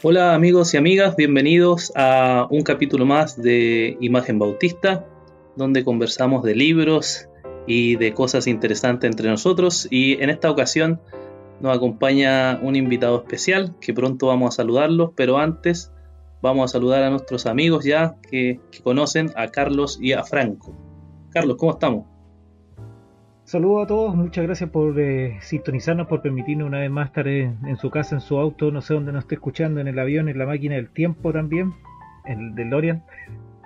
Hola amigos y amigas, bienvenidos a un capítulo más de Imagen Bautista, donde conversamos de libros y de cosas interesantes entre nosotros. Y en esta ocasión nos acompaña un invitado especial que pronto vamos a saludarlos, pero antes vamos a saludar a nuestros amigos ya que conocen a Carlos y a Franco. Carlos, ¿cómo estamos? Saludos a todos, muchas gracias por sintonizarnos, por permitirnos una vez más estar en su casa, en su auto, no sé dónde nos esté escuchando, en el avión, en la máquina del tiempo también, en el DeLorean.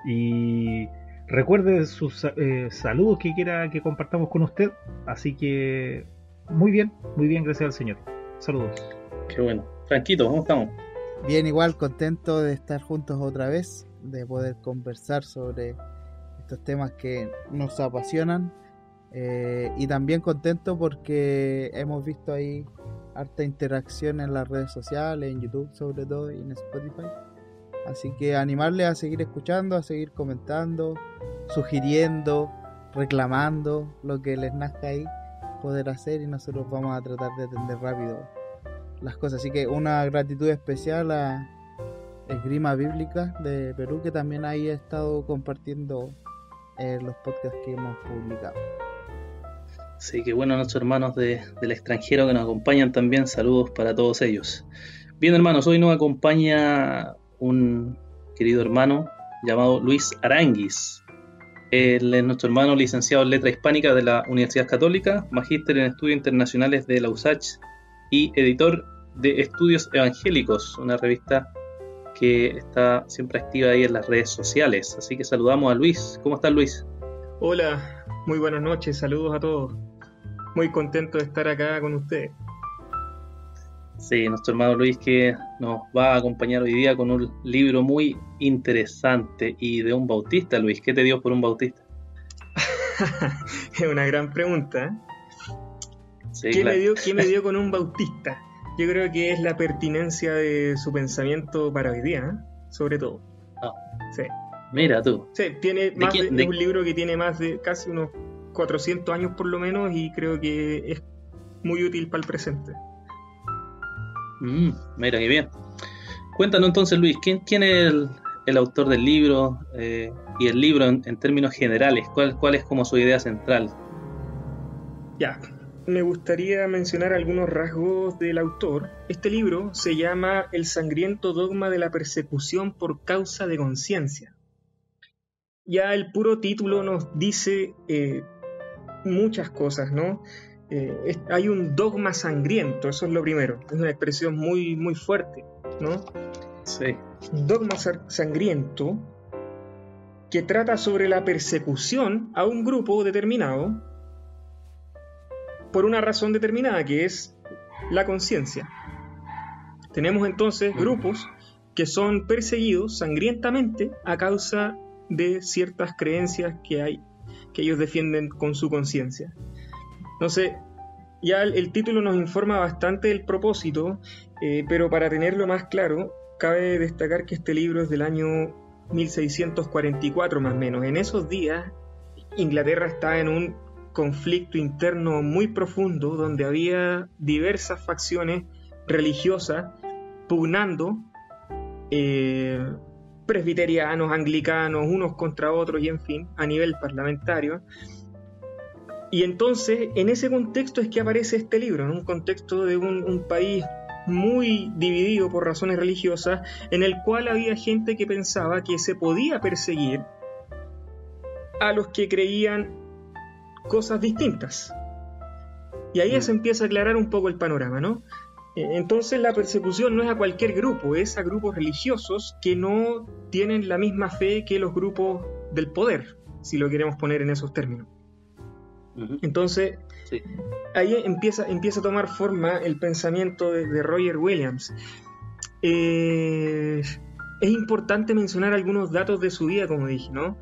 Y recuerde sus saludos que quiera que compartamos con usted. Así que muy bien, gracias al Señor. Saludos. Qué bueno. Franquito, ¿cómo estamos? Bien, igual contento de estar juntos otra vez, de poder conversar sobre estos temas que nos apasionan. Y también contento porque hemos visto ahí harta interacción en las redes sociales, en YouTube sobre todo y en Spotify. Así que animarles a seguir escuchando, a seguir comentando, sugiriendo, reclamando lo que les nazca ahí poder hacer, y nosotros vamos a tratar de atender rápido las cosas. Así que una gratitud especial a Esgrima Bíblica de Perú, que también ahí ha estado compartiendo los podcasts que hemos publicado. Sí, qué bueno, nuestros hermanos del extranjero que nos acompañan también, saludos para todos ellos. Bien, hermanos, hoy nos acompaña un querido hermano llamado Luis Aranguis. Él es nuestro hermano licenciado en Letra Hispánica de la Universidad Católica, magíster en Estudios Internacionales de la USACH y editor de Estudios Evangélicos, una revista que está siempre activa ahí en las redes sociales. Así que saludamos a Luis. ¿Cómo estás, Luis? Hola, muy buenas noches, saludos a todos. Muy contento de estar acá con ustedes. Sí, nuestro hermano Luis, que nos va a acompañar hoy día con un libro muy interesante y de un bautista. Luis, ¿qué te dio por un bautista? Es una gran pregunta, ¿eh? Sí, ¿Qué claro. me dio con un bautista? Yo creo que es la pertinencia de su pensamiento para hoy día, ¿eh? Sobre todo. Ah, Sí. mira tú. Sí, tiene ¿De más quién? es un libro que tiene más de casi unos 400 años por lo menos, y creo que es muy útil para el presente. Mira, qué bien. Cuéntanos entonces, Luis, ¿quién es el autor del libro y el libro en términos generales? ¿Cuál es como su idea central? Ya, me gustaría mencionar algunos rasgos del autor. Este libro se llama El sangriento dogma de la persecución por causa de conciencia. Ya el puro título nos dice muchas cosas, ¿no? Hay un dogma sangriento, eso es lo primero. Es una expresión muy, muy fuerte, ¿no? Sí. Dogma sangriento que trata sobre la persecución a un grupo determinado por una razón determinada, que es la conciencia. Tenemos entonces grupos que son perseguidos sangrientamente a causa de ciertas creencias que ellos defienden con su conciencia. Entonces, ya el título nos informa bastante del propósito, pero para tenerlo más claro, cabe destacar que este libro es del año 1644 más o menos. En esos días, Inglaterra está en un conflicto interno muy profundo, donde había diversas facciones religiosas pugnando, presbiterianos, anglicanos, unos contra otros, y en fin, a nivel parlamentario. Y entonces, en ese contexto es que aparece este libro, en un contexto de un país muy dividido por razones religiosas, en el cual había gente que pensaba que se podía perseguir a los que creían cosas distintas. Y ahí se empieza a aclarar un poco el panorama, ¿no? Entonces la persecución no es a cualquier grupo, es a grupos religiosos que no tienen la misma fe que los grupos del poder, si lo queremos poner en esos términos. Entonces, sí, ahí empieza a tomar forma el pensamiento de Roger Williams. Es importante mencionar algunos datos de su vida, como dije, ¿no?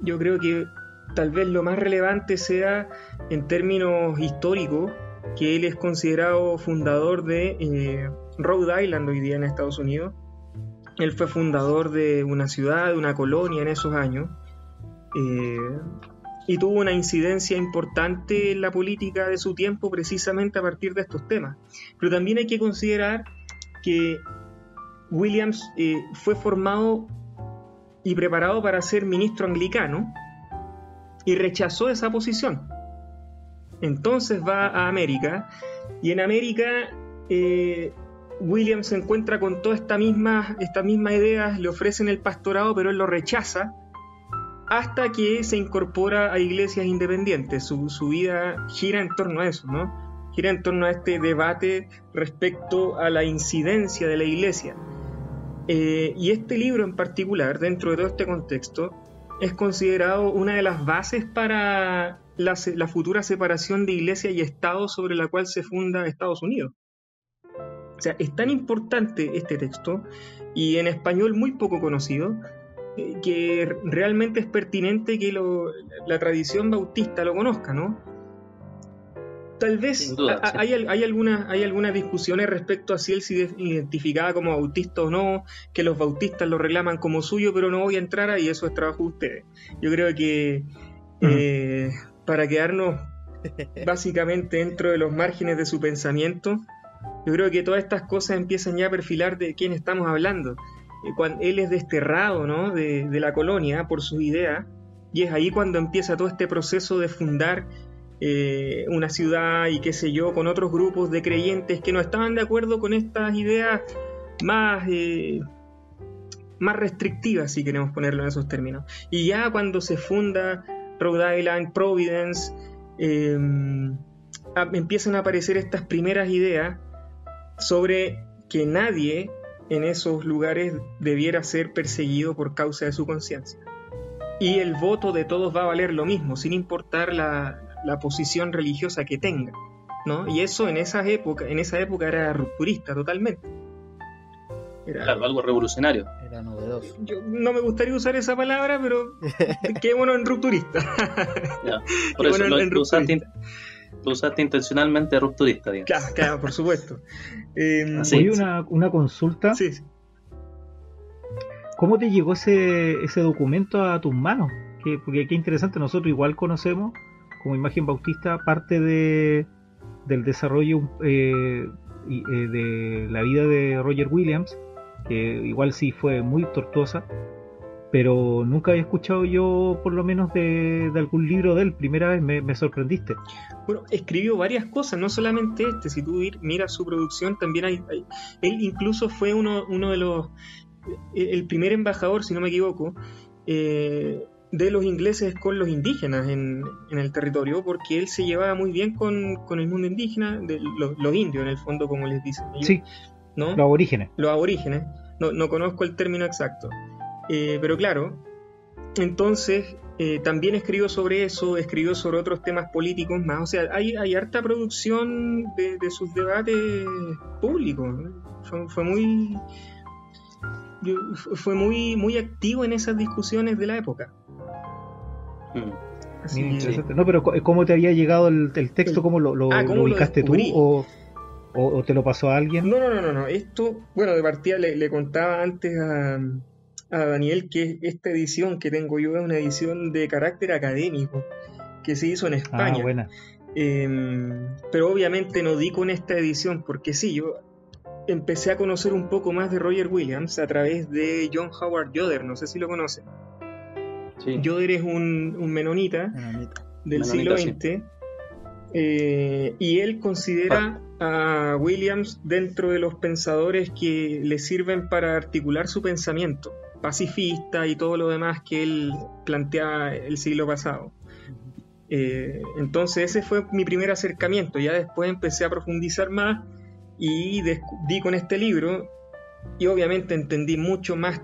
Yo creo que tal vez lo más relevante sea en términos históricos, que él es considerado fundador de Rhode Island hoy día en Estados Unidos. Él fue fundador de una ciudad, de una colonia en esos años, y tuvo una incidencia importante en la política de su tiempo precisamente a partir de estos temas. Pero también hay que considerar que Williams fue formado y preparado para ser ministro anglicano y rechazó esa posición. Entonces va a América, y en América Williams se encuentra con toda esta misma idea, le ofrecen el pastorado, pero él lo rechaza, hasta que se incorpora a iglesias independientes. Su vida gira en torno a eso, ¿no? Gira en torno a este debate respecto a la incidencia de la iglesia. Y este libro en particular, dentro de todo este contexto, es considerado una de las bases para la futura separación de iglesia y Estado sobre la cual se funda Estados Unidos. O sea, es tan importante este texto, y en español muy poco conocido, que realmente es pertinente que la tradición bautista lo conozca, ¿no? Tal vez duda, sí. hay algunas discusiones respecto a si él se identificaba como bautista o no, que los bautistas lo reclaman como suyo, pero no voy a entrar ahí, eso es trabajo de ustedes. Yo creo que para quedarnos básicamente dentro de los márgenes de su pensamiento, yo creo que todas estas cosas empiezan ya a perfilar de quién estamos hablando. Cuando él es desterrado, ¿no?, de la colonia por sus ideas, y es ahí cuando empieza todo este proceso de fundar una ciudad y qué sé yo, con otros grupos de creyentes que no estaban de acuerdo con estas ideas más restrictivas, si queremos ponerlo en esos términos. Y ya cuando se funda Rhode Island, Providence, empiezan a aparecer estas primeras ideas sobre que nadie en esos lugares debiera ser perseguido por causa de su conciencia. Y el voto de todos va a valer lo mismo, sin importar la posición religiosa que tenga, ¿no? Y eso en esa época era rupturista totalmente. Claro, algo revolucionario. Era novedoso. Yo no me gustaría usar esa palabra, pero qué bueno en rupturista. Ya, por eso lo usaste intencionalmente rupturista, digamos. Claro, por supuesto. Oye, una consulta. Sí. ¿Cómo te llegó ese documento a tus manos? Porque qué interesante, nosotros igual conocemos como Imagen Bautista parte del desarrollo de la vida de Roger Williams, que igual sí fue muy tortuosa, pero nunca había escuchado yo por lo menos de algún libro de él. Primera vez me sorprendiste. Bueno, escribió varias cosas, no solamente si tú miras su producción, también él incluso fue uno de los, el primer embajador, si no me equivoco, de los ingleses con los indígenas en el territorio, porque él se llevaba muy bien con el mundo indígena, los indios en el fondo, como les dicen ellos, sí, ¿no? Los aborígenes. No conozco el término exacto, pero claro, entonces también escribió sobre eso, escribió sobre otros temas políticos más. O sea, hay harta producción de sus debates públicos. Fue muy activo en esas discusiones de la época. Interesante. No, pero ¿cómo te había llegado el texto? ¿Cómo lo ubicaste tú? ¿O te lo pasó a alguien? No. Esto, bueno, de partida le contaba antes a Daniel que esta edición que tengo yo es una edición de carácter académico que se hizo en España. Buena. Pero obviamente no di con esta edición porque sí, yo empecé a conocer un poco más de Roger Williams a través de John Howard Yoder, no sé si lo conocen. Sí. Yoder es un menonita del siglo XX, sí. Y él considera a Williams dentro de los pensadores que le sirven para articular su pensamiento pacifista y todo lo demás que él planteaba el siglo pasado. Entonces ese fue mi primer acercamiento. Ya después empecé a profundizar más y di con este libro, y obviamente entendí mucho más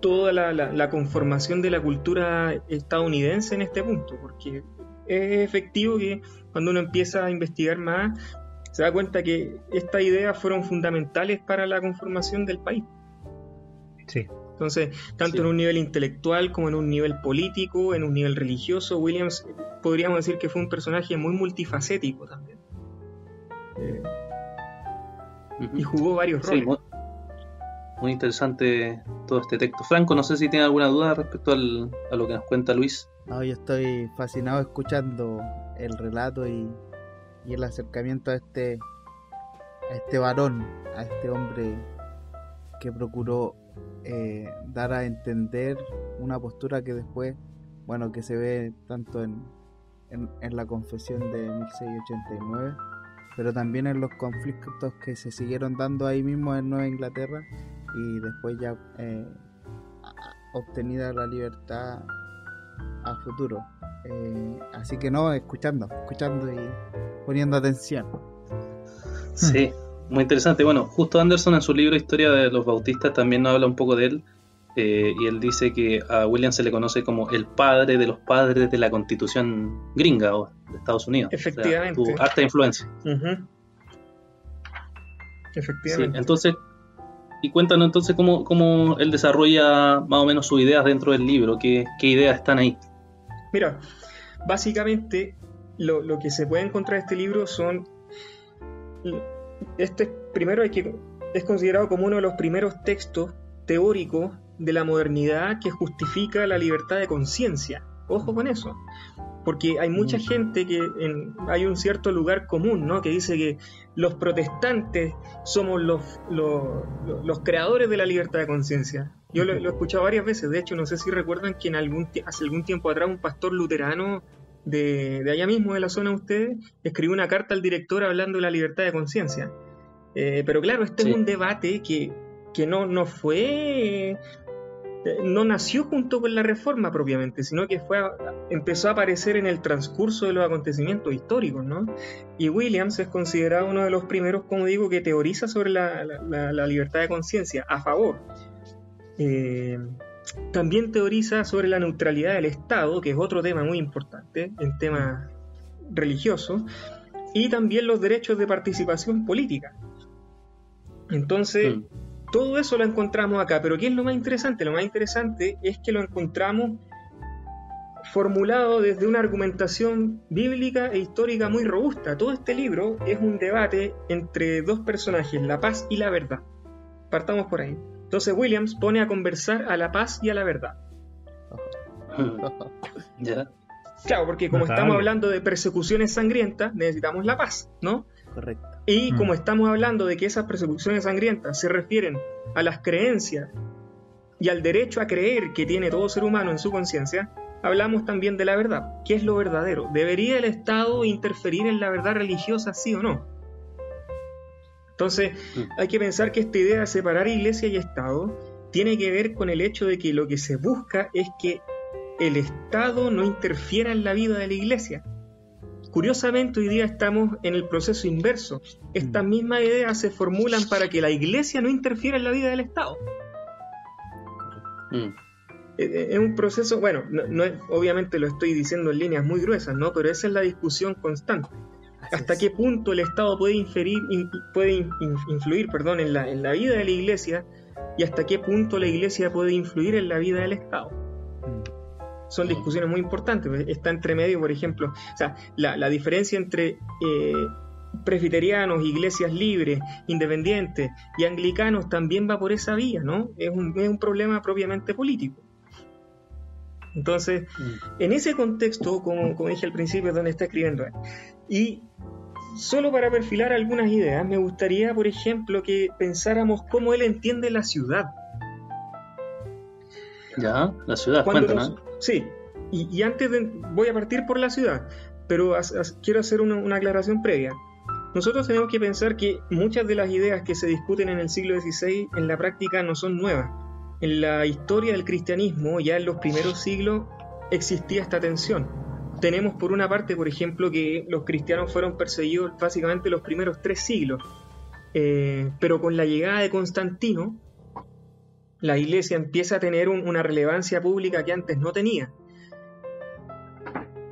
toda la conformación de la cultura estadounidense en este punto, porque es efectivo que cuando uno empieza a investigar más se da cuenta que estas ideas fueron fundamentales para la conformación del país. Sí. Entonces, tanto en un nivel intelectual como en un nivel político, en un nivel religioso, Williams podríamos decir que fue un personaje muy multifacético también. Y jugó varios roles. Sí, muy interesante todo este texto. Franco, no sé si tiene alguna duda respecto a lo que nos cuenta Luis. No, yo estoy fascinado escuchando el relato y el acercamiento a este varón, a este hombre que procuró dar a entender una postura que después, bueno, que se ve tanto en la confesión de 1689, pero también en los conflictos que se siguieron dando ahí mismo en Nueva Inglaterra, y después ya obtenida la libertad a futuro. Así que no, escuchando y poniendo atención. Sí, muy interesante. Bueno, justo Anderson en su libro Historia de los Bautistas también nos habla un poco de él, y él dice que a William se le conoce como el padre de los padres de la Constitución gringa o de Estados Unidos. Efectivamente. O sea, tuvo harta influencia. Uh-huh. Efectivamente. Sí, entonces, y cuéntanos entonces cómo él desarrolla más o menos sus ideas dentro del libro, qué ideas están ahí. Mira, básicamente lo que se puede encontrar en este libro son... Primero es considerado como uno de los primeros textos teóricos de la modernidad que justifica la libertad de conciencia. Ojo con eso, porque hay mucha gente hay un cierto lugar común, ¿no?, que dice que los protestantes somos los creadores de la libertad de conciencia. Yo lo he escuchado varias veces. De hecho, no sé si recuerdan que hace algún tiempo atrás un pastor luterano de allá mismo, de la zona de ustedes, escribió una carta al director hablando de la libertad de conciencia. Pero claro, Sí. es un debate que no nació junto con la Reforma propiamente, sino que empezó a aparecer en el transcurso de los acontecimientos históricos, ¿no? Y Williams es considerado uno de los primeros, como digo, que teoriza sobre la libertad de conciencia a favor. También teoriza sobre la neutralidad del Estado, que es otro tema muy importante en temas religiosos, y también los derechos de participación política. Entonces, todo eso lo encontramos acá. Pero ¿qué es lo más interesante? Lo más interesante es que lo encontramos formulado desde una argumentación bíblica e histórica muy robusta. Todo este libro es un debate entre dos personajes, la paz y la verdad. Partamos por ahí. Entonces Williams pone a conversar a la paz y a la verdad. ¿Ya? Claro, porque como Notable. estamos hablando de persecuciones sangrientas, necesitamos la paz, ¿no? Correcto. Y como estamos hablando de que esas persecuciones sangrientas se refieren a las creencias y al derecho a creer que tiene todo ser humano en su conciencia, hablamos también de la verdad. ¿Qué es lo verdadero? ¿Debería el Estado interferir en la verdad religiosa, sí o no? Entonces, hay que pensar que esta idea de separar iglesia y Estado tiene que ver con el hecho de que lo que se busca es que el Estado no interfiera en la vida de la iglesia. Curiosamente, hoy día estamos en el proceso inverso. Estas mismas ideas se formulan para que la iglesia no interfiera en la vida del Estado. Es un proceso, bueno, obviamente lo estoy diciendo en líneas muy gruesas, ¿no? Pero esa es la discusión constante. ¿Hasta qué punto el Estado puede influir en la vida de la iglesia, y hasta qué punto la iglesia puede influir en la vida del Estado? Son discusiones muy importantes. Está entre medio, por ejemplo, o sea, la diferencia entre presbiterianos, iglesias libres, independientes y anglicanos también va por esa vía, ¿no? Es un problema propiamente político. Entonces, en ese contexto, como dije al principio, es donde está escribiendo él. Y solo para perfilar algunas ideas, me gustaría, por ejemplo, que pensáramos cómo él entiende la ciudad. Ya, la ciudad, cuéntanos. Sí, y antes voy a partir por la ciudad, pero quiero hacer una aclaración previa. Nosotros tenemos que pensar que muchas de las ideas que se discuten en el siglo XVI en la práctica no son nuevas. En la historia del cristianismo, ya en los primeros siglos, existía esta tensión. Tenemos por una parte, por ejemplo, que los cristianos fueron perseguidos básicamente los primeros 3 siglos, pero con la llegada de Constantino, la iglesia empieza a tener una relevancia pública que antes no tenía.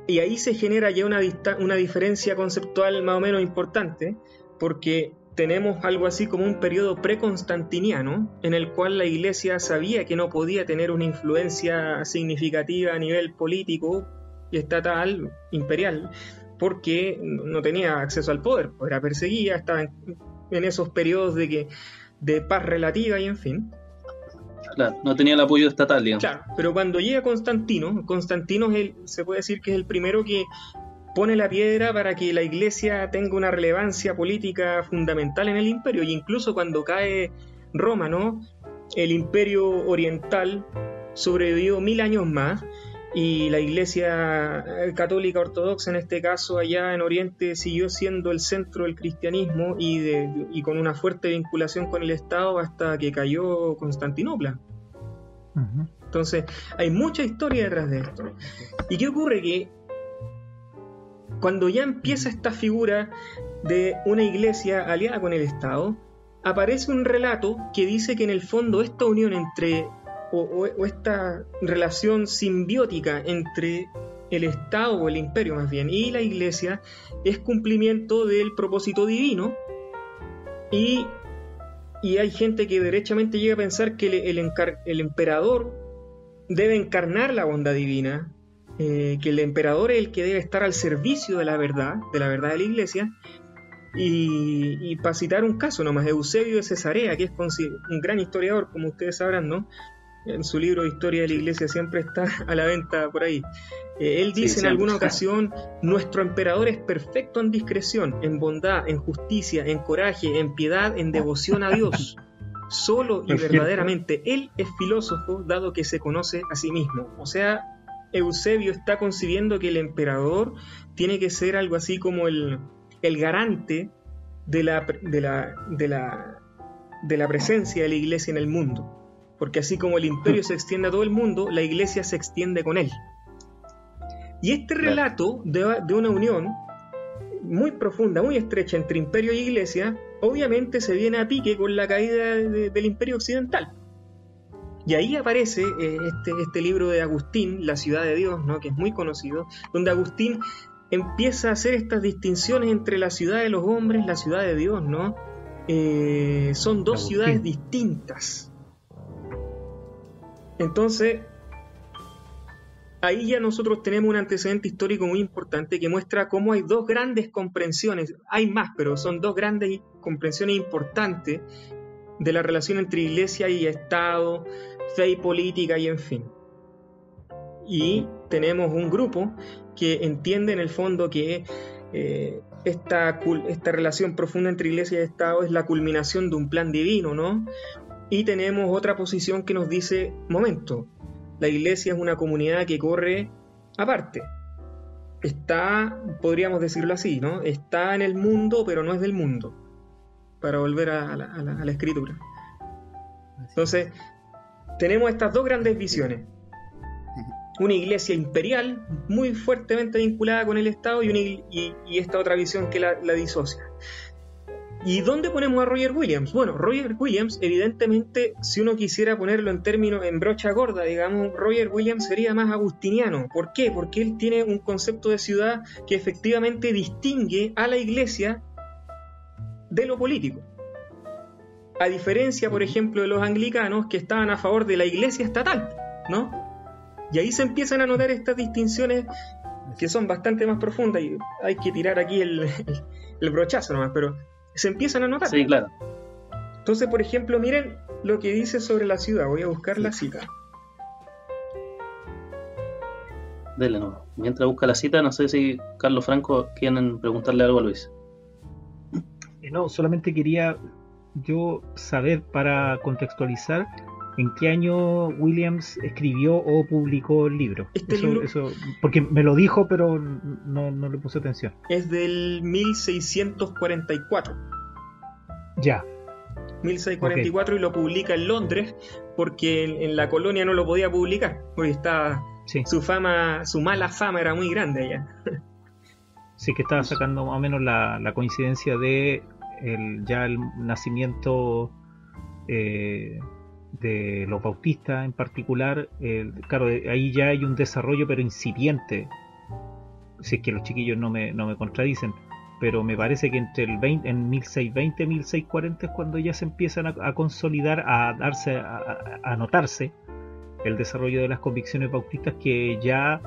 Y ahí se genera ya una diferencia conceptual más o menos importante, porque tenemos algo así como un periodo preconstantiniano en el cual la iglesia sabía que no podía tener una influencia significativa a nivel político y estatal, imperial, porque no tenía acceso al poder, era perseguida, estaba en esos periodos de paz relativa y en fin. Claro, no tenía el apoyo estatal, digamos. Claro, pero cuando llega Constantino se puede decir que es el primero que pone la piedra para que la iglesia tenga una relevancia política fundamental en el imperio, y incluso cuando cae Roma, ¿no? el Imperio Oriental sobrevivió 1000 años más, y la Iglesia Católica Ortodoxa, en este caso allá en Oriente, siguió siendo el centro del cristianismo y con una fuerte vinculación con el Estado hasta que cayó Constantinopla. Ujú. Entonces, hay mucha historia detrás de esto. ¿Y qué ocurre? Que cuando ya empieza esta figura de una iglesia aliada con el Estado, aparece un relato que dice que en el fondo esta unión entre o esta relación simbiótica entre el Estado o el imperio más bien y la iglesia es cumplimiento del propósito divino, y hay gente que derechamente llega a pensar que el emperador debe encarnar la bondad divina, que el emperador es el que debe estar al servicio de la verdad de la iglesia. Y para citar un caso nomás, Eusebio de Cesarea, que es un gran historiador, como ustedes sabrán, ¿no? En su libro Historia de la Iglesia siempre está a la venta por ahí. Él dice en alguna ocasión: nuestro emperador es perfecto en discreción, en bondad, en justicia, en coraje, en piedad, en devoción a Dios. Solo y verdaderamente él es filósofo, dado que se conoce a sí mismo. O sea, Eusebio está concibiendo que el emperador tiene que ser algo así como el garante de la presencia de la iglesia en el mundo. Porque así como el imperio se extiende a todo el mundo, la iglesia se extiende con él. Y este relato de una unión muy profunda, muy estrecha entre imperio y iglesia, obviamente se viene a pique con la caída del imperio occidental. Y ahí aparece este libro de Agustín, La ciudad de Dios, ¿no? Que es muy conocido, donde Agustín empieza a hacer estas distinciones entre la ciudad de los hombres y la ciudad de Dios, ¿no? Son dos ciudades distintas. Entonces, ahí ya nosotros tenemos un antecedente histórico muy importante que muestra cómo hay dos grandes comprensiones, hay más, pero son dos grandes comprensiones importantes de la relación entre iglesia y Estado, fe y política y en fin. Y tenemos un grupo que entiende en el fondo que esta relación profunda entre iglesia y Estado es la culminación de un plan divino, ¿no? Y tenemos otra posición que nos dice: momento, la iglesia es una comunidad que corre aparte. Está, podríamos decirlo así, ¿no? Está en el mundo, pero no es del mundo. Para volver a la escritura. Entonces, tenemos estas dos grandes visiones. Una iglesia imperial, muy fuertemente vinculada con el Estado, y esta otra visión que la disocia. ¿Y dónde ponemos a Roger Williams? Bueno, Roger Williams, evidentemente, si uno quisiera ponerlo en términos, en brocha gorda, digamos, Roger Williams sería más agustiniano. ¿Por qué? Porque él tiene un concepto de ciudad que efectivamente distingue a la iglesia de lo político. A diferencia, por ejemplo, de los anglicanos, que estaban a favor de la iglesia estatal, ¿no? Y ahí se empiezan a notar estas distinciones que son bastante más profundas, y hay que tirar aquí el brochazo nomás, pero se empiezan a notar. Sí, claro. Entonces, por ejemplo, miren lo que dice sobre la ciudad. Voy a buscar la cita. Dele, no. Mientras busca la cita, no sé si Carlos Franco quieren preguntarle algo a Luis. No, solamente quería yo saber, para contextualizar, en qué año Williams escribió o publicó el libro. Eso, porque me lo dijo, pero no le puse atención. Es del 1644. Ya. 1644, okay. Y lo publica en Londres, porque en la colonia no lo podía publicar, porque estaba... Sí. Su mala fama era muy grande allá. Sí, que estaba sacando más o menos la coincidencia de el nacimiento de los bautistas en particular. Claro, ahí ya hay un desarrollo, pero incipiente, si es que los chiquillos no me contradicen, pero me parece que entre en 1620 y 1640 es cuando ya se empiezan a consolidar, a notarse el desarrollo de las convicciones bautistas, que ya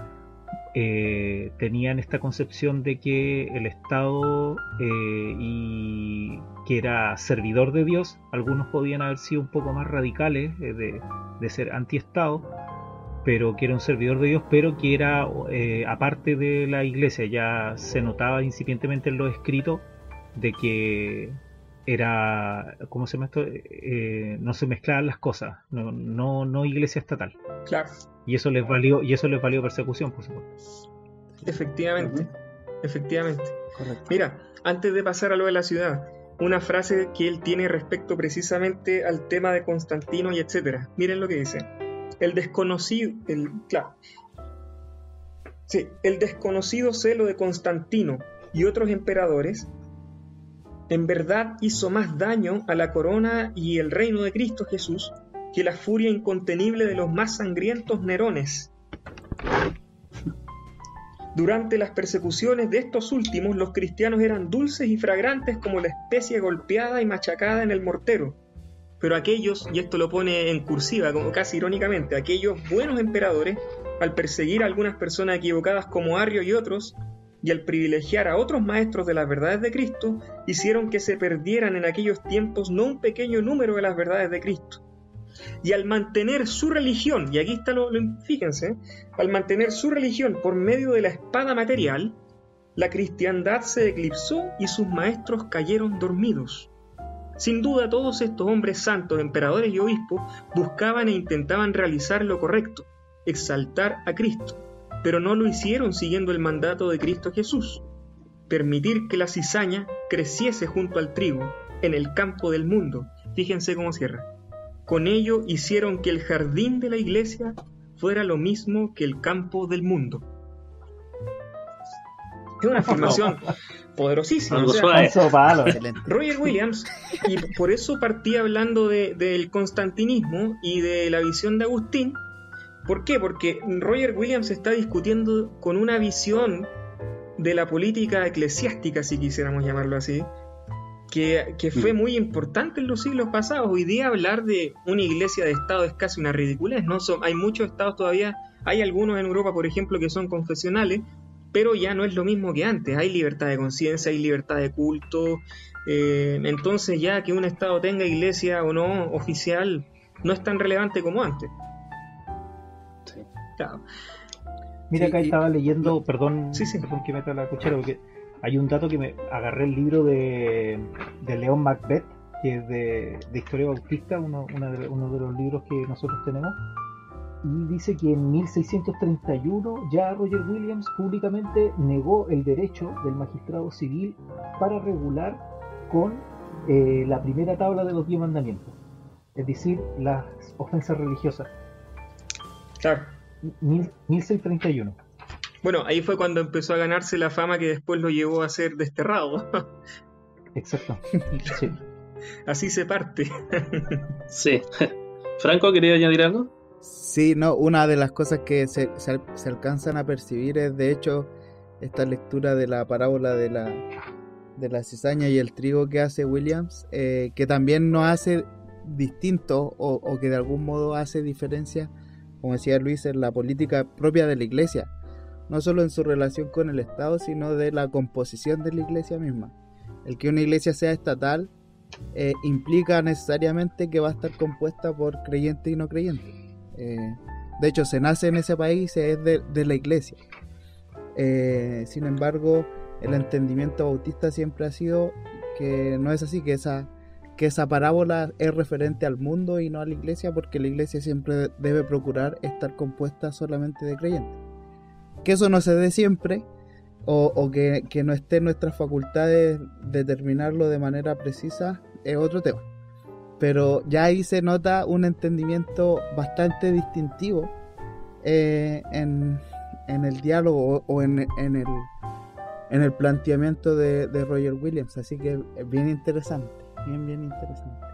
tenían esta concepción de que el Estado y que era servidor de Dios. Algunos podían haber sido un poco más radicales de ser anti-Estado, pero que era un servidor de Dios, pero que era aparte de la iglesia. Ya se notaba incipientemente en los escritos de que era, ¿cómo se llama esto? No se mezclaban las cosas, no iglesia estatal. Claro. Y eso les valió persecución, por supuesto. Efectivamente. Correcto. Mira, antes de pasar a lo de la ciudad, una frase que él tiene respecto precisamente al tema de Constantino y etcétera. Miren lo que dice. El desconocido celo de Constantino y otros emperadores en verdad hizo más daño a la corona y el reino de Cristo Jesús que la furia incontenible de los más sangrientos Nerones. Durante las persecuciones de estos últimos, los cristianos eran dulces y fragrantes como la especie golpeada y machacada en el mortero. Pero aquellos, y esto lo pone en cursiva, como casi irónicamente, aquellos buenos emperadores, al perseguir a algunas personas equivocadas como Arrio y otros, y al privilegiar a otros maestros de las verdades de Cristo, hicieron que se perdieran en aquellos tiempos no un pequeño número de las verdades de Cristo. Y al mantener su religión, y aquí está fíjense, al mantener su religión por medio de la espada material, la cristiandad se eclipsó y sus maestros cayeron dormidos. Sin duda todos estos hombres santos, emperadores y obispos buscaban e intentaban realizar lo correcto, exaltar a Cristo, pero no lo hicieron siguiendo el mandato de Cristo Jesús, permitir que la cizaña creciese junto al trigo en el campo del mundo. Fíjense cómo cierra. Con ello hicieron que el jardín de la iglesia fuera lo mismo que el campo del mundo. Es una afirmación poderosísima. Roger Williams, y por eso partí hablando del constantinismo y de la visión de Agustín. ¿Por qué? Porque Roger Williams está discutiendo con una visión de la política eclesiástica, si quisiéramos llamarlo así, que fue muy importante en los siglos pasados. Hoy día hablar de una iglesia de Estado es casi una ridiculez, ¿no? Hay muchos estados todavía, hay algunos en Europa, por ejemplo, que son confesionales, pero ya no es lo mismo que antes. Hay libertad de conciencia, hay libertad de culto, entonces ya que un estado tenga iglesia o no oficial no es tan relevante como antes. Sí. Claro. Mira, acá estaba leyendo, perdón que meta la cuchara, porque hay un dato que me agarré el libro de León Macbeth, que es de Historia Bautista, uno de los libros que nosotros tenemos, y dice que en 1631 ya Roger Williams públicamente negó el derecho del magistrado civil para regular con la primera tabla de los 10 mandamientos, es decir, las ofensas religiosas. Claro. 1631. Bueno, ahí fue cuando empezó a ganarse la fama que después lo llevó a ser desterrado. Exacto. Sí. Así se parte. Sí. Franco, ¿quería añadir algo? Sí, no, una de las cosas que se alcanzan a percibir es, de hecho, esta lectura de la parábola de la cizaña y el trigo que hace Williams, que también nos hace distinto o que de algún modo hace diferencia, como decía Luis, en la política propia de la iglesia, no solo en su relación con el Estado, sino de la composición de la iglesia misma. El que una iglesia sea estatal implica necesariamente que va a estar compuesta por creyentes y no creyentes. De hecho, se nace en ese país, es de la iglesia. Sin embargo, el entendimiento bautista siempre ha sido que no es así, que esa parábola es referente al mundo y no a la iglesia, porque la iglesia siempre debe procurar estar compuesta solamente de creyentes. Que eso no se dé siempre, o que no esté en nuestras facultades determinarlo de manera precisa, es otro tema. Pero ya ahí se nota un entendimiento bastante distintivo en el diálogo o en el planteamiento de Roger Williams. Así que es bien interesante, bien interesante.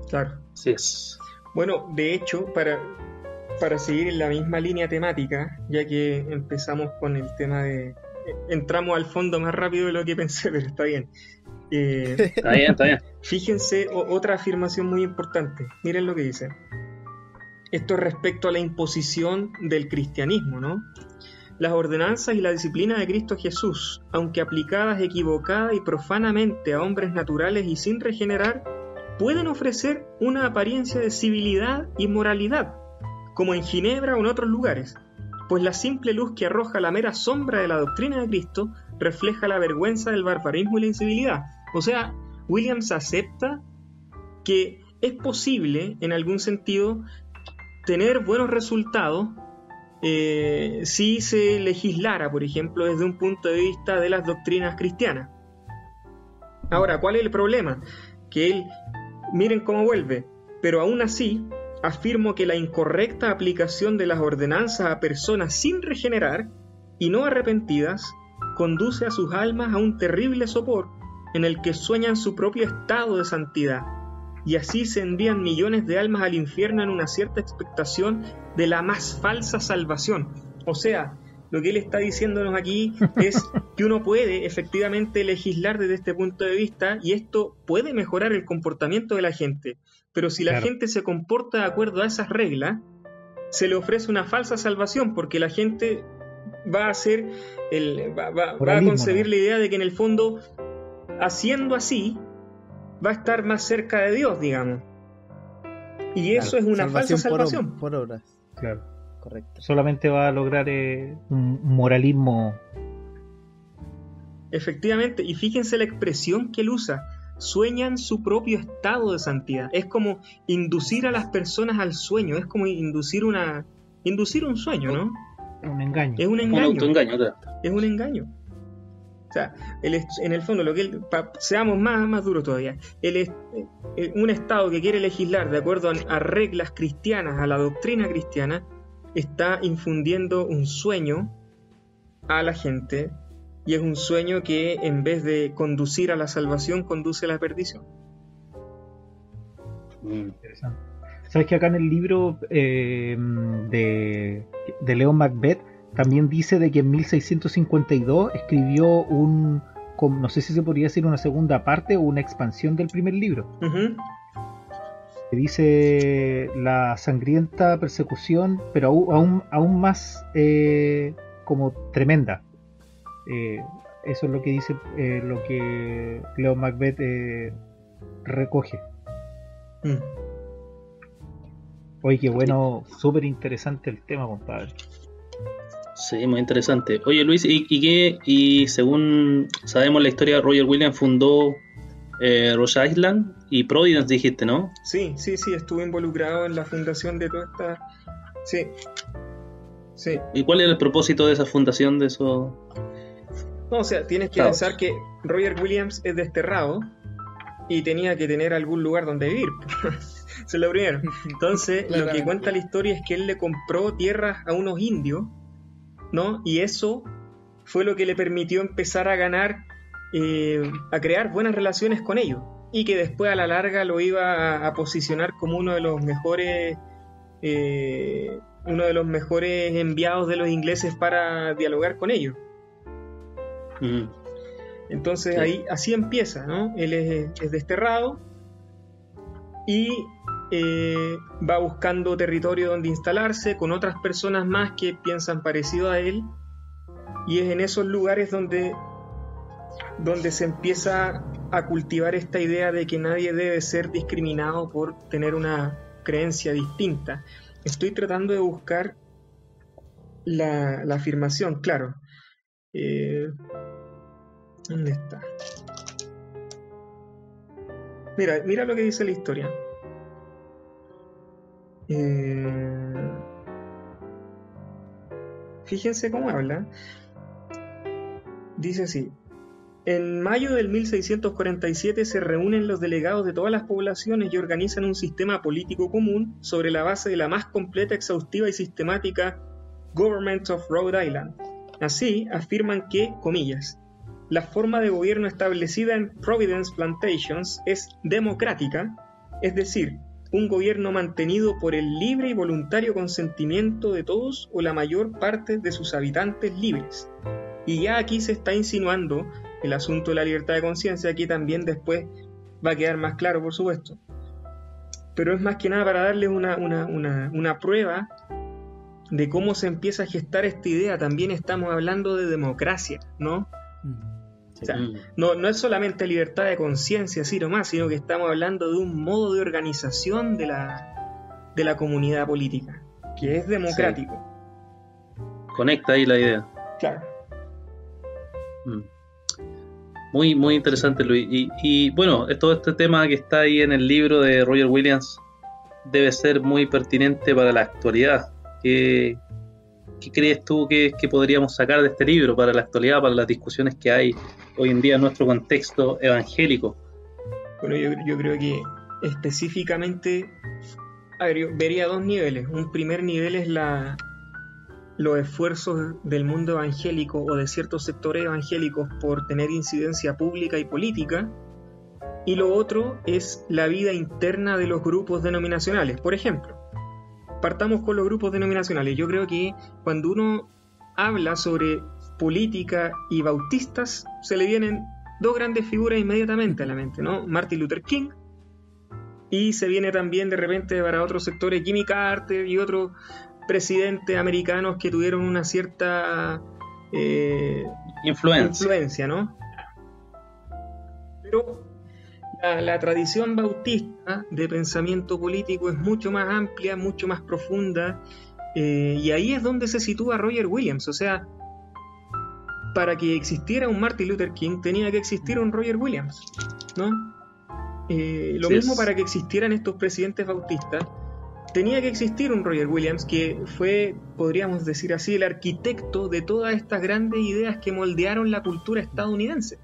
Claro. Sí es. Bueno, de hecho, para seguir en la misma línea temática, ya que empezamos con el tema de... Entramos al fondo más rápido de lo que pensé, pero está bien. Está bien. Fíjense, otra afirmación muy importante. Miren lo que dice. Esto es respecto a la imposición del cristianismo, ¿no? Las ordenanzas y la disciplina de Cristo Jesús, aunque aplicadas equivocada y profanamente a hombres naturales y sin regenerar, pueden ofrecer una apariencia de civilidad y moralidad, como en Ginebra o en otros lugares, pues la simple luz que arroja la mera sombra de la doctrina de Cristo refleja la vergüenza del barbarismo y la incivilidad. O sea, Williams acepta que es posible, en algún sentido, tener buenos resultados si se legislara, por ejemplo, desde un punto de vista de las doctrinas cristianas. Ahora, ¿cuál es el problema? Que él, miren cómo vuelve, pero aún así afirmo que la incorrecta aplicación de las ordenanzas a personas sin regenerar y no arrepentidas conduce a sus almas a un terrible sopor en el que sueñan su propio estado de santidad, y así se envían millones de almas al infierno en una cierta expectación de la más falsa salvación. O sea, lo que él está diciéndonos aquí es que uno puede efectivamente legislar desde este punto de vista, y esto puede mejorar el comportamiento de la gente, pero si la gente se comporta de acuerdo a esas reglas, se le ofrece una falsa salvación, porque la gente va a hacer va a concebir la idea de que en el fondo, haciendo así, va a estar más cerca de Dios, digamos. Y eso es una falsa salvación. Por obras. Claro. Correcto. Solamente va a lograr un moralismo. Efectivamente, y fíjense la expresión que él usa: sueñan su propio estado de santidad. Es como inducir a las personas al sueño, es como inducir un sueño, ¿no? Un engaño. Es un engaño. Un autoengaño, claro. Es un engaño. O sea, en el fondo, seamos más duros todavía, un Estado que quiere legislar de acuerdo a reglas cristianas, a la doctrina cristiana, está infundiendo un sueño a la gente, y es un sueño que, en vez de conducir a la salvación, conduce a la perdición. Interesante. ¿Sabes que acá en el libro de Leon Macbeth también dice de que en 1652 escribió no sé si se podría decir una segunda parte o una expansión del primer libro? Uh-huh. Que dice la sangrienta persecución, pero aún más como tremenda. Eso es lo que dice, lo que Leon Macbeth recoge. Oye, qué bueno, súper interesante el tema, compadre. Sí, muy interesante. Oye, Luis, ¿y según sabemos la historia, Roger Williams fundó Rhode Island y Providence, dijiste, ¿no? Sí, estuve involucrado en la fundación de toda esta... Sí. ¿Y cuál era el propósito de esa fundación, de eso? No, o sea, tienes que pensar que Roger Williams es desterrado y tenía que tener algún lugar donde vivir. Eso es lo primero. Entonces, lo que cuenta la historia es que él le compró tierras a unos indios, ¿no? Y eso fue lo que le permitió empezar a ganar, a crear buenas relaciones con ellos, y que después a la larga lo iba a posicionar como uno de los mejores enviados de los ingleses para dialogar con ellos. Entonces sí. Ahí así empieza, ¿no? Él es desterrado y va buscando territorio donde instalarse con otras personas más que piensan parecido a él, y es en esos lugares donde se empieza a cultivar esta idea de que nadie debe ser discriminado por tener una creencia distinta. Estoy tratando de buscar la afirmación, claro. ¿Dónde está? Mira lo que dice la historia. Fíjense cómo habla. Dice así: en mayo del 1647 se reúnen los delegados de todas las poblaciones y organizan un sistema político común sobre la base de la más completa, exhaustiva y sistemática Government of Rhode Island. Así afirman que, comillas, la forma de gobierno establecida en Providence Plantations es democrática, es decir, un gobierno mantenido por el libre y voluntario consentimiento de todos o la mayor parte de sus habitantes libres. Y ya aquí se está insinuando el asunto de la libertad de conciencia. Aquí también después va a quedar más claro, por supuesto. Pero es más que nada para darles una prueba de cómo se empieza a gestar esta idea. También estamos hablando de democracia, ¿no? O sea, no es solamente libertad de conciencia, así nomás, sino que estamos hablando de un modo de organización de la comunidad política, que es democrático. Sí. Conecta ahí la idea. Claro. Muy, muy interesante, Luis. Y bueno, todo este tema que está ahí en el libro de Roger Williams debe ser muy pertinente para la actualidad. ¿Qué crees tú que podríamos sacar de este libro para la actualidad, para las discusiones que hay hoy en día en nuestro contexto evangélico? Bueno, yo creo que específicamente, a ver, yo vería dos niveles. Un primer nivel es los esfuerzos del mundo evangélico o de ciertos sectores evangélicos por tener incidencia pública y política, y lo otro es la vida interna de los grupos denominacionales. Por ejemplo, partamos con los grupos denominacionales. Yo creo que cuando uno habla sobre política y bautistas, se le vienen dos grandes figuras inmediatamente a la mente, ¿no? Martin Luther King, y se viene también de repente para otros sectores Jimmy Carter y otros presidentes americanos que tuvieron una cierta influencia, ¿no? Pero la tradición bautista de pensamiento político es mucho más amplia, mucho más profunda, y ahí es donde se sitúa Roger Williams. O sea, para que existiera un Martin Luther King tenía que existir un Roger Williams, ¿no? Lo mismo para que existieran estos presidentes bautistas, tenía que existir un Roger Williams que fue, podríamos decir así, el arquitecto de todas estas grandes ideas que moldearon la cultura estadounidense.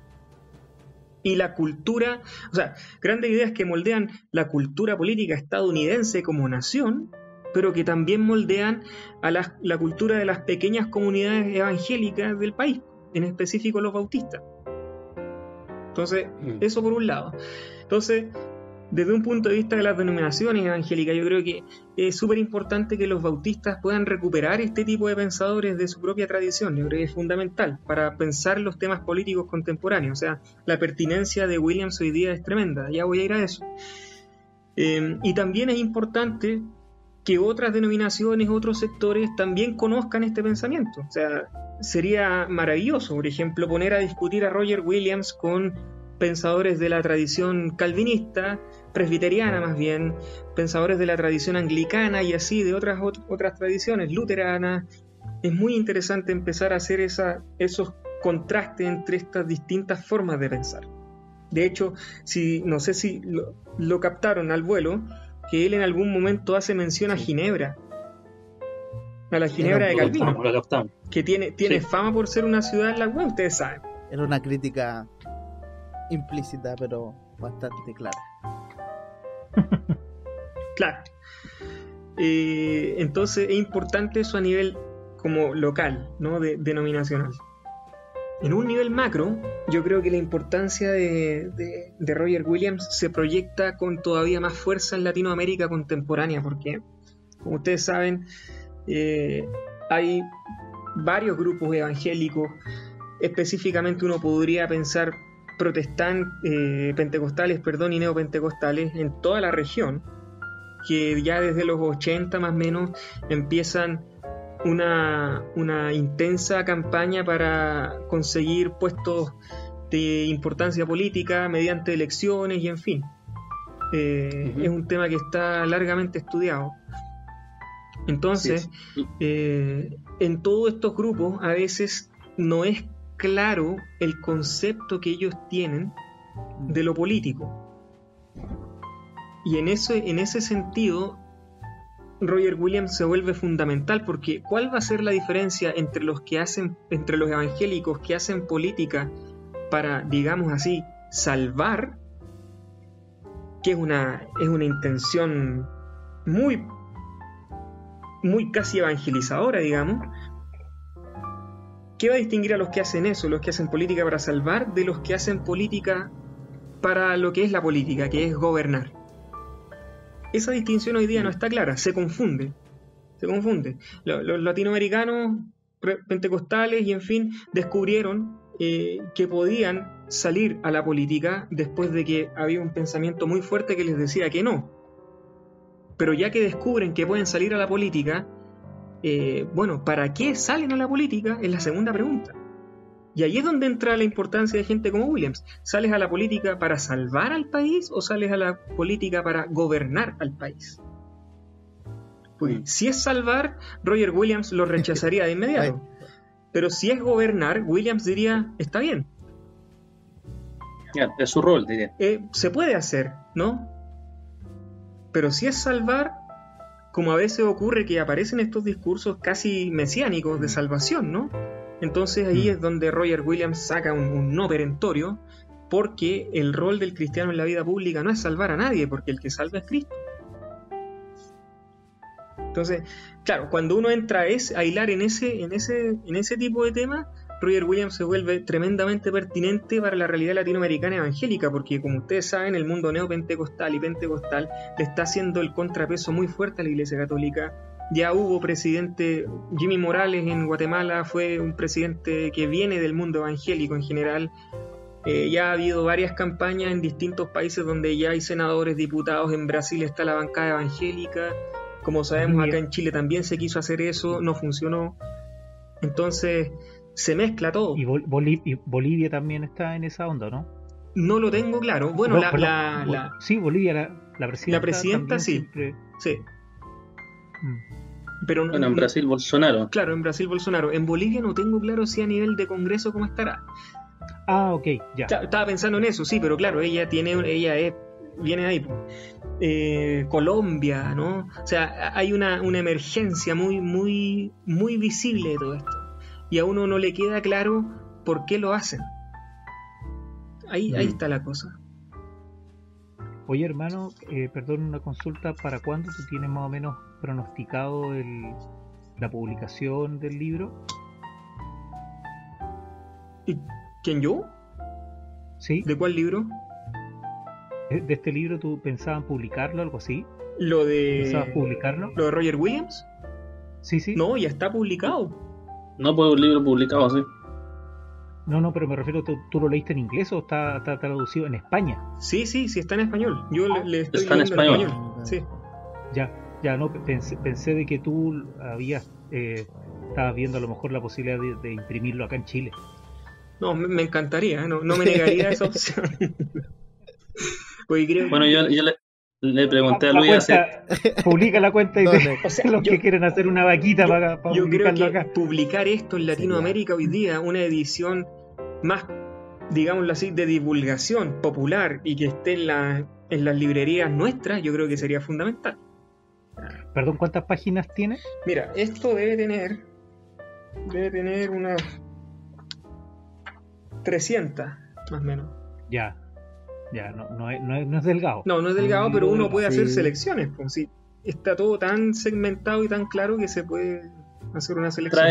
Y la cultura, o sea, grandes ideas que moldean la cultura política estadounidense como nación, pero que también moldean a la cultura de las pequeñas comunidades evangélicas del país, en específico los bautistas. Entonces, eso por un lado. Entonces, desde un punto de vista de las denominaciones evangélicas, yo creo que es súper importante que los bautistas puedan recuperar este tipo de pensadores de su propia tradición. Yo creo que es fundamental para pensar los temas políticos contemporáneos. O sea, la pertinencia de Williams hoy día es tremenda. Ya voy a ir a eso. Y también es importante que otras denominaciones, otros sectores también conozcan este pensamiento. O sea, sería maravilloso, por ejemplo, poner a discutir a Roger Williams con pensadores de la tradición calvinista, presbiteriana más bien, pensadores de la tradición anglicana y así, de otras tradiciones, luteranas. Es muy interesante empezar a hacer esos contrastes entre estas distintas formas de pensar. De hecho, no sé si lo captaron al vuelo, que él en algún momento hace mención a Ginebra, a la Ginebra de Calvino, que tiene fama por ser una ciudad en la web, ustedes saben. Era una crítica implícita, pero bastante clara. Claro. Entonces es importante eso a nivel como local, ¿no? Denominacional. En un nivel macro, yo creo que la importancia de Roger Williams se proyecta con todavía más fuerza en Latinoamérica contemporánea, porque, como ustedes saben, hay varios grupos evangélicos. Específicamente uno podría pensar pentecostales y neopentecostales en toda la región, que ya desde los 80 más o menos empiezan una intensa campaña para conseguir puestos de importancia política mediante elecciones y en fin. Es un tema que está largamente estudiado. Entonces, en todos estos grupos a veces no es claro el concepto que ellos tienen de lo político, y en ese sentido Roger Williams se vuelve fundamental, porque ¿cuál va a ser la diferencia entre los evangélicos que hacen política para, digamos así, salvar, que es una intención muy casi evangelizadora, digamos? ¿Qué va a distinguir a los que hacen eso, los que hacen política para salvar, de los que hacen política para lo que es la política, que es gobernar? Esa distinción hoy día no está clara, se confunde. Los latinoamericanos pentecostales y en fin descubrieron que podían salir a la política después de que había un pensamiento muy fuerte que les decía que no. Pero ya que descubren que pueden salir a la política, ¿para qué salen a la política? Es la segunda pregunta. Y ahí es donde entra la importancia de gente como Williams. ¿Sales a la política para salvar al país o sales a la política para gobernar al país? Pues, si es salvar, Roger Williams lo rechazaría de inmediato. Pero si es gobernar, Williams diría, está bien. Es su rol, diría. Se puede hacer, ¿no? Pero si es salvar, como a veces ocurre que aparecen estos discursos casi mesiánicos de salvación, ¿no? Entonces ahí es donde Roger Williams saca un no perentorio, porque el rol del cristiano en la vida pública no es salvar a nadie, porque el que salva es Cristo. Entonces, claro, cuando uno entra a hilar en ese tipo de temas, Roger Williams se vuelve tremendamente pertinente para la realidad latinoamericana evangélica, porque como ustedes saben, el mundo neopentecostal y pentecostal le está haciendo el contrapeso muy fuerte a la Iglesia Católica. Ya hubo presidente, Jimmy Morales en Guatemala fue un presidente que viene del mundo evangélico en general. Ya ha habido varias campañas en distintos países donde ya hay senadores, diputados. En Brasil está la bancada evangélica. Como sabemos, acá en Chile también se quiso hacer eso, no funcionó. Entonces se mezcla todo. Y Bolivia también está en esa onda, ¿no? No lo tengo claro. Bueno, sí, Bolivia, la presidenta. La presidenta sí. Siempre... Sí. Pero bueno, en Brasil Bolsonaro. Claro, en Brasil Bolsonaro. En Bolivia no tengo claro si a nivel de Congreso cómo estará. Ah, ok, ya. Estaba pensando en eso, sí, pero claro, viene de ahí. Colombia, ¿no? O sea, hay una emergencia muy, muy, muy visible de todo esto. Y a uno no le queda claro por qué lo hacen. Ahí está la cosa. Oye, hermano, perdón, una consulta. ¿Para cuándo tú tienes más o menos pronosticado la publicación del libro? ¿Y quién, yo? Sí. ¿De cuál libro? ¿De este libro tú pensabas publicarlo, algo así? ¿Pensabas publicarlo? ¿Lo de Roger Williams? Sí. No, ya está publicado. No, pues un libro publicado, sí. No, pero me refiero, ¿tú lo leíste en inglés o está traducido en España? Sí, está en español. Yo le estoy está en leyendo español. Sí. Ya, no, pensé de que tú estabas viendo a lo mejor la posibilidad de imprimirlo acá en Chile. No, me encantaría, no me negaría esa opción. Bueno, yo le pregunté a Luis publica la cuenta y que quieren hacer una vaquita para yo creo que acá. Publicar esto en Latinoamérica hoy día, una edición más, digámoslo así, de divulgación popular y que esté en las librerías nuestras, yo creo que sería fundamental. Perdón, ¿cuántas páginas tiene? Mira, esto debe tener unas 300 más o menos. Ya, no es delgado. No es delgado, pero uno puede hacer selecciones. Pues, sí. Está todo tan segmentado y tan claro que se puede hacer una selección.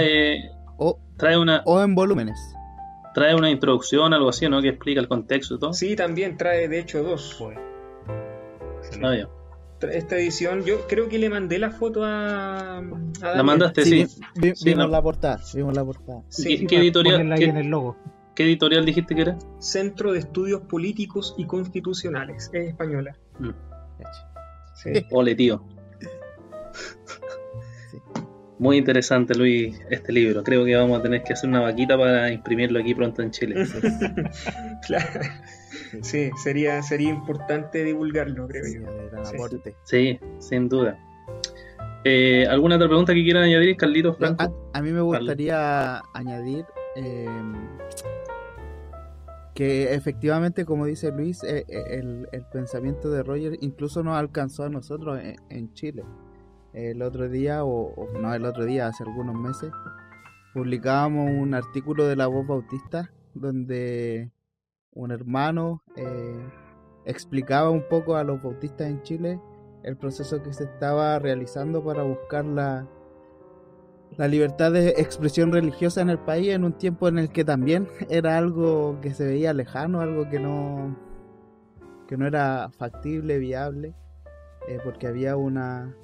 Trae una... O en volúmenes. Trae una introducción, algo así, ¿no? Que explica el contexto y todo. Sí, también trae, de hecho, 2. Bueno. Esta edición, yo creo que le mandé la foto a la mandaste, sí. Vimos la portada. Sí. ¿Qué editorial? Ahí en el logo. ¿Qué editorial dijiste que era? Centro de Estudios Políticos y Constitucionales. Es española. Sí. Ole, tío. Sí. Muy interesante, Luis, este libro. Creo que vamos a tener que hacer una vaquita para imprimirlo aquí pronto en Chile. Claro. Sí, sería importante divulgarlo, creo yo. Sí, sin duda. ¿Alguna otra pregunta que quieran añadir, Carlitos, Franco? A mí me gustaría añadir que efectivamente, como dice Luis, el pensamiento de Roger incluso nos alcanzó a nosotros en Chile. El otro día, hace algunos meses, publicábamos un artículo de La Voz Bautista donde un hermano explicaba un poco a los bautistas en Chile el proceso que se estaba realizando para buscar la libertad de expresión religiosa en el país, en un tiempo en el que también era algo que se veía lejano, algo que no era factible, viable, porque había una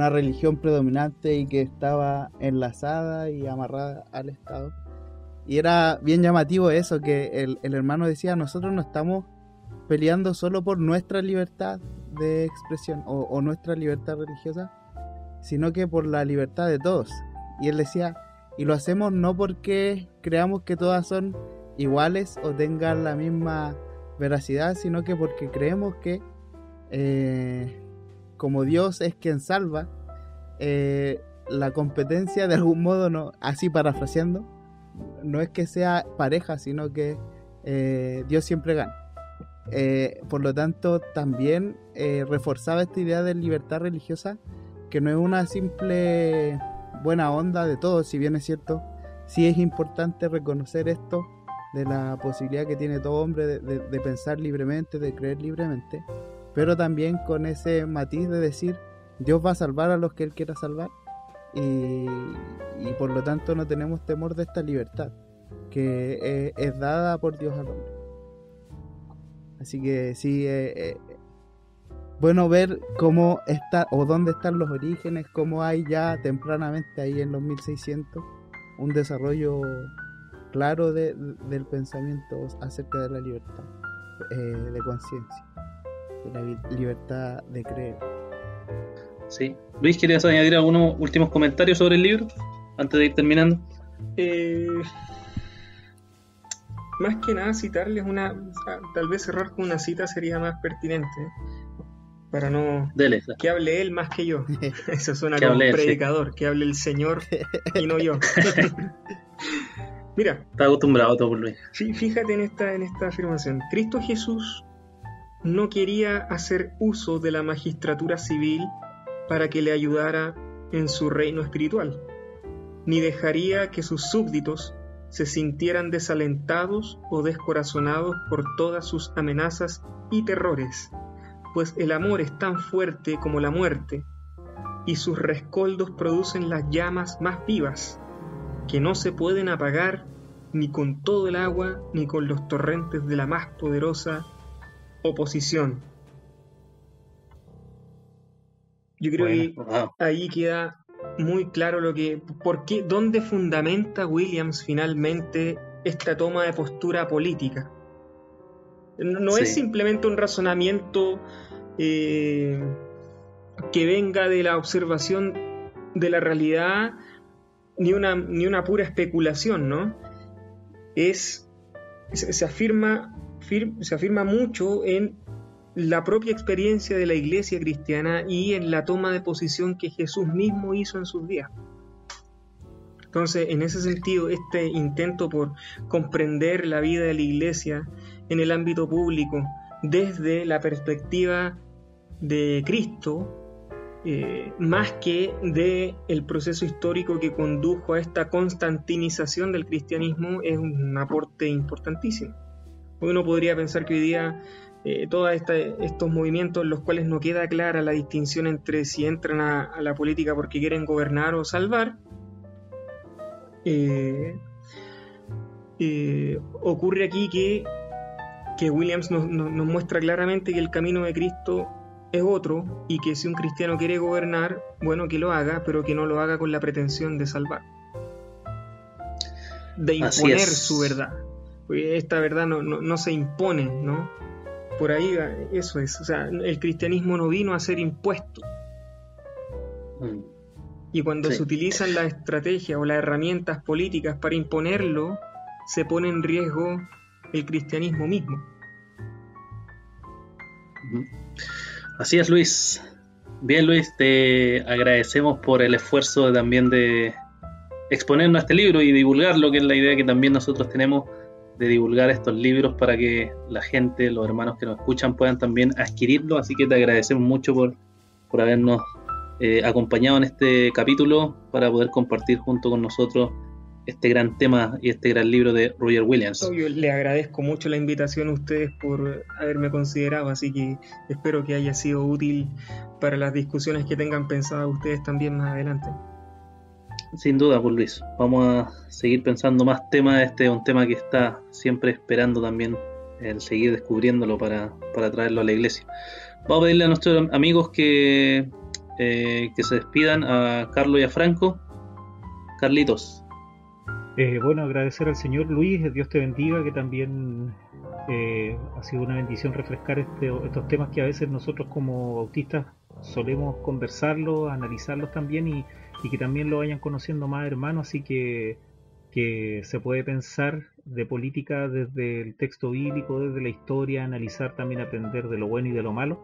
religión predominante y que estaba enlazada y amarrada al Estado. Y era bien llamativo eso, que el hermano decía: nosotros no estamos peleando solo por nuestra libertad de expresión o nuestra libertad religiosa, sino que por la libertad de todos. Y él decía, y lo hacemos no porque creamos que todas son iguales o tengan la misma veracidad, sino que porque creemos que como Dios es quien salva, la competencia de algún modo, no, así parafraseando, no es que sea pareja, sino que Dios siempre gana. Por lo tanto, también reforzaba esta idea de libertad religiosa, que no es una simple buena onda de todos, si bien es cierto, sí es importante reconocer esto, de la posibilidad que tiene todo hombre de pensar libremente, de creer libremente, pero también con ese matiz de decir, Dios va a salvar a los que Él quiera salvar, y por lo tanto no tenemos temor de esta libertad que es dada por Dios al hombre. Así que sí, bueno ver cómo está o dónde están los orígenes, cómo hay ya tempranamente ahí en los 1600 un desarrollo claro del pensamiento acerca de la libertad de conciencia, de la libertad de creer. Sí. Luis, ¿querías añadir algunos últimos comentarios sobre el libro antes de ir terminando? Más que nada citarles tal vez cerrar con una cita sería más pertinente, para no Dele. que hable él más que yo. Eso suena Que como hable un él, predicador, que hable el Señor y no yo. Mira, Está acostumbrado todo por Luis. fíjate en esta afirmación. Cristo Jesús no quería hacer uso de la magistratura civil para que le ayudara en su reino espiritual, ni dejaría que sus súbditos se sintieran desalentados o descorazonados por todas sus amenazas y terrores, pues el amor es tan fuerte como la muerte, y sus rescoldos producen las llamas más vivas, que no se pueden apagar ni con todo el agua ni con los torrentes de la más poderosa oposición. Yo creo que ahí queda muy claro dónde fundamenta Williams finalmente esta toma de postura política. No es simplemente un razonamiento que venga de la observación de la realidad, ni una pura especulación, ¿no? Se afirma mucho en la propia experiencia de la iglesia cristiana y en la toma de posición que Jesús mismo hizo en sus días. Entonces, en ese sentido, este intento por comprender la vida de la iglesia en el ámbito público desde la perspectiva de Cristo, más que del proceso histórico que condujo a esta constantinización del cristianismo, es un aporte importantísimo. Uno podría pensar que hoy día todos estos movimientos en los cuales no queda clara la distinción entre si entran a la política porque quieren gobernar o salvar, ocurre aquí que Williams nos muestra claramente que el camino de Cristo es otro, y que si un cristiano quiere gobernar, bueno, que lo haga, pero que no lo haga con la pretensión de salvar, de imponer su verdad. Porque esta verdad no se impone, ¿no? Por ahí eso es. O sea, el cristianismo no vino a ser impuesto. Y cuando se utilizan las estrategias o las herramientas políticas para imponerlo, se pone en riesgo el cristianismo mismo. Así es, Luis. Bien, Luis, te agradecemos por el esfuerzo también de exponernos a este libro y divulgarlo, que es la idea que también nosotros tenemos de divulgar estos libros para que la gente, los hermanos que nos escuchan, puedan también adquirirlos. Así que te agradecemos mucho por habernos acompañado en este capítulo para poder compartir junto con nosotros este gran tema y este gran libro de Roger Williams. Yo le agradezco mucho la invitación a ustedes por haberme considerado, así que espero que haya sido útil para las discusiones que tengan pensadas ustedes también más adelante. Sin duda, pues Luis, vamos a seguir pensando más temas. Este es un tema que está siempre esperando también el seguir descubriéndolo para traerlo a la iglesia. Vamos a pedirle a nuestros amigos que se despidan, a Carlos y a Franco. Carlitos. Bueno, agradecer al Señor. Luis, Dios te bendiga, que también ha sido una bendición refrescar estos temas que a veces nosotros como bautistas solemos conversarlos, analizarlos también, y que también lo vayan conociendo más hermanos, así que se puede pensar de política desde el texto bíblico, desde la historia, analizar también, aprender de lo bueno y de lo malo.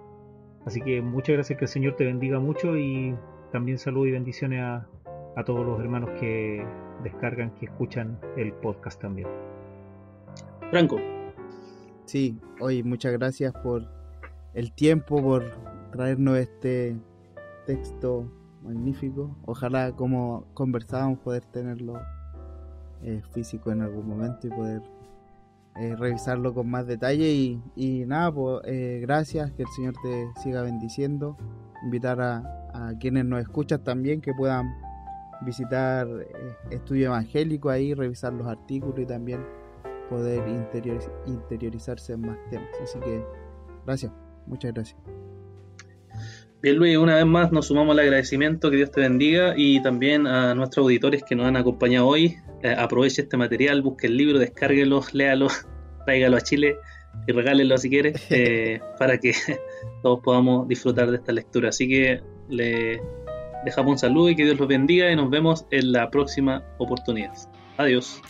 Así que muchas gracias, que el Señor te bendiga mucho, y también saludos y bendiciones a todos los hermanos que descargan, que escuchan el podcast también. Franco. Sí, oye, muchas gracias por el tiempo, por traernos este texto magnífico. Ojalá, como conversábamos, poder tenerlo físico en algún momento y poder revisarlo con más detalle. Y nada, pues gracias, que el Señor te siga bendiciendo. Invitar a quienes nos escuchan también que puedan visitar Estudio Evangélico ahí, revisar los artículos y también poder interiorizarse en más temas. Así que gracias, muchas gracias. Bien, Luis, una vez más nos sumamos al agradecimiento, que Dios te bendiga, y también a nuestros auditores que nos han acompañado hoy. Aproveche este material, busque el libro, descárguelo, léalo, tráigalo a Chile y regálelo si quieres, para que todos podamos disfrutar de esta lectura. Así que le dejamos un saludo y que Dios los bendiga, y nos vemos en la próxima oportunidad. Adiós.